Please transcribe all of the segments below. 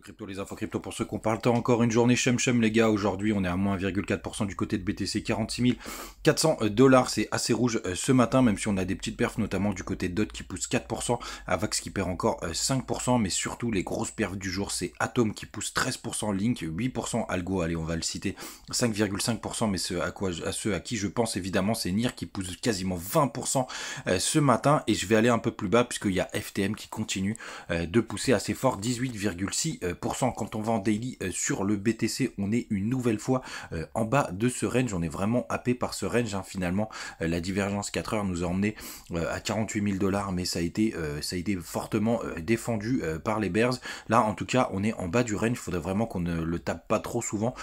Crypto, les infos crypto pour ceux qu'on parle temps. Encore une journée chum les gars. Aujourd'hui, on est à moins 1,4% du côté de BTC, 46 400 $. C'est assez rouge ce matin, même si on a des petites perfs, notamment du côté de DOT qui pousse 4%, Avax qui perd encore 5%, mais surtout les grosses perfs du jour, c'est Atom qui pousse 13%, Link 8%, Algo, allez, on va le citer, 5,5%, mais ceux à qui je pense évidemment, c'est NIR qui pousse quasiment 20% ce matin, et je vais aller un peu plus bas puisqu'il y a FTM qui continue de pousser assez fort, 18,6%. Quand on va en daily sur le BTC, on est une nouvelle fois en bas de ce range. On est vraiment happé par ce range, hein. Finalement, la divergence 4 heures nous a emmené à 48 000 $, mais ça a été fortement défendu par les bears. Là, en tout cas, on est en bas du range. Il faudrait vraiment qu'on ne le tape pas trop souvent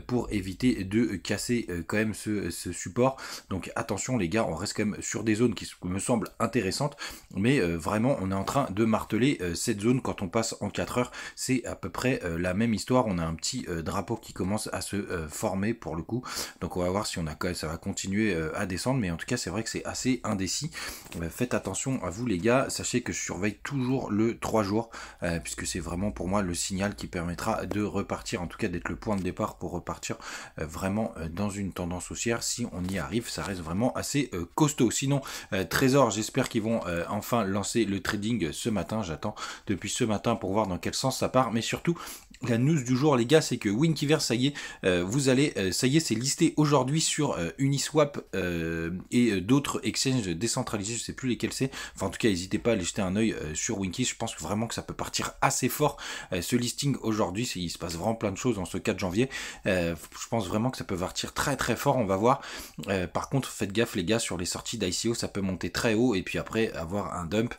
pour éviter de casser quand même ce support. Donc attention les gars, on reste quand même sur des zones qui me semblent intéressantes, mais vraiment on est en train de marteler cette zone. Quand on passe en 4 heures, c'est à peu près la même histoire. On a un petit drapeau qui commence à se former pour le coup, donc on va voir si ça va continuer à descendre, mais en tout cas c'est vrai que c'est assez indécis. Faites attention à vous les gars, sachez que je surveille toujours le 3 jours puisque c'est vraiment pour moi le signal qui permettra de repartir, en tout cas d'être le point de départ pour repartir vraiment dans une tendance haussière. Si on y arrive, ça reste vraiment assez costaud. Sinon Trésor, j'espère qu'ils vont enfin lancer le trading ce matin. J'attends depuis ce matin pour voir dans quel sens ça part, mais surtout la news du jour les gars, c'est que Winkiverse, ça y est, ça y est, c'est listé aujourd'hui sur Uniswap et d'autres exchanges décentralisés, je sais plus lesquels c'est. Enfin en tout cas, n'hésitez pas à aller jeter un œil sur Winky. Je pense vraiment que ça peut partir assez fort ce listing aujourd'hui. Il se passe vraiment plein de choses en ce 4 janvier. Je pense vraiment que ça peut partir très très fort. On va voir. Par contre, faites gaffe les gars sur les sorties d'ICO, ça peut monter très haut et puis après avoir un dump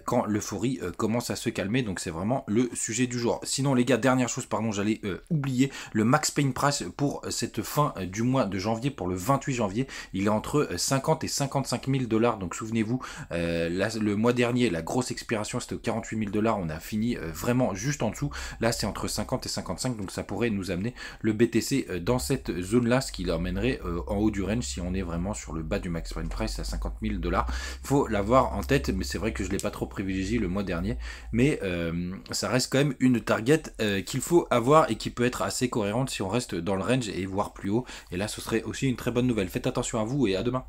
quand l'euphorie commence à se calmer. Donc c'est vraiment le sujet du jour. Sinon les gars, dernière chose, pardon, j'allais oublier le max pain price pour cette fin du mois de janvier, pour le 28 janvier, il est entre 50 et 55 000 $. Donc souvenez-vous, le mois dernier, la grosse expiration c'était 48 000 $, on a fini vraiment juste en dessous. Là c'est entre 50 et 55, donc ça pourrait nous amener le BTC dans cette zone là, ce qui l'emmènerait en haut du range si on est vraiment sur le bas du max pain price à 50 000 $. Faut l'avoir en tête, mais c'est vrai que je l'ai pas trop privilégié le mois dernier, mais ça reste quand même une target qu'il faut avoir et qui peut être assez cohérente si on reste dans le range et voire plus haut, et là ce serait aussi une très bonne nouvelle. Faites attention à vous et à demain.